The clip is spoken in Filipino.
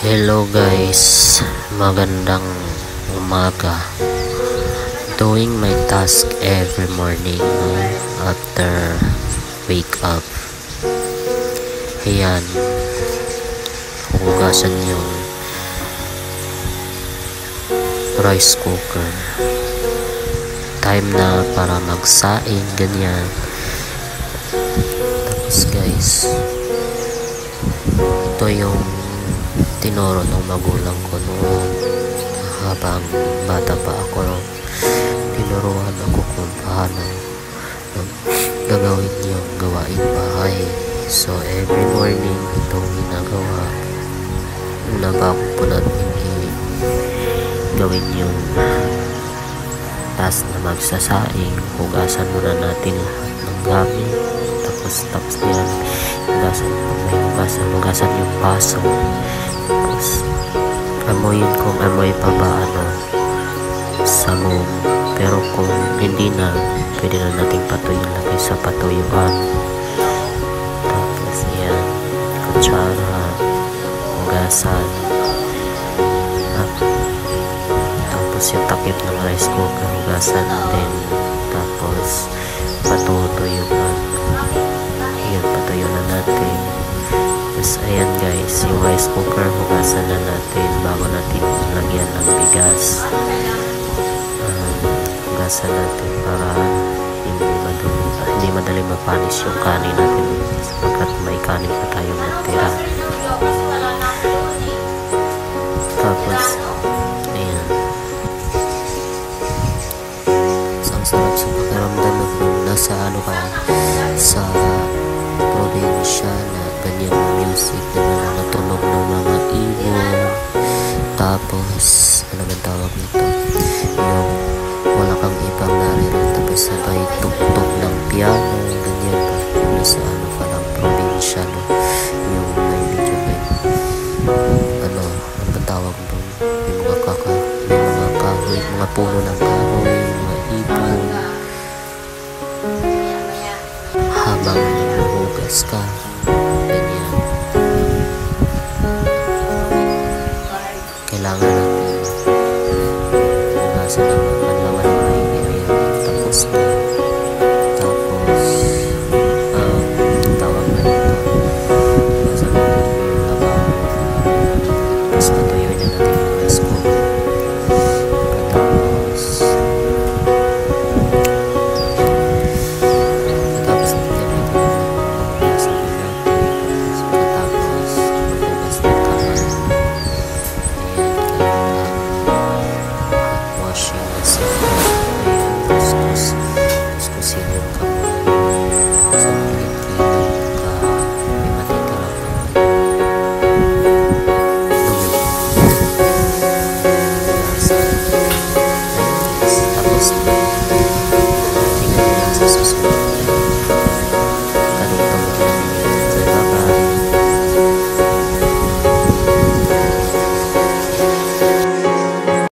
Hello guys, magandang umaga. Doing my task every morning after wake up. Ayan, hugasan yung rice cooker. Time na para magsaing, ganyan. Tapos guys, ito yung tinuro ng magulang ko noon habang bata pa ako. Tinuruan ako kung paano gagawin yung gawain bahay. So every morning itong ginagawa. Una bago po natin gawin yung task na magsasaing, hugasan muna natin lahat ng gamit. Tapos yan, hugasan yung paso. Tapos amoyin kung amoy pa ba sabon. Pero kung hindi na, pwede na natin patuyin lagi sa patuyuan. Tapos yan, kutsara, hugasan. Tapos yung takip ng rice cooker, hugasan din. Tapos patutuyuan. Yun, patuyo na natin. Tapos ayan guys, yung rice cooker hugasan na natin bago natin lagyan ng bigas. Hugasan natin para hindi madali mapanis yung kanin natin sapagkat may kanin pa tayong natira. Tapos ayan, ang sarap sa pakiramdam kung nasa sa probinsya na ganyan music na natunog ng mga ibon. Tapos ano man tawag nito, yung wala kang ibang naririnig tapos sabay tuktok ng piano, ganyan pa nasa pa ng probinsya, no?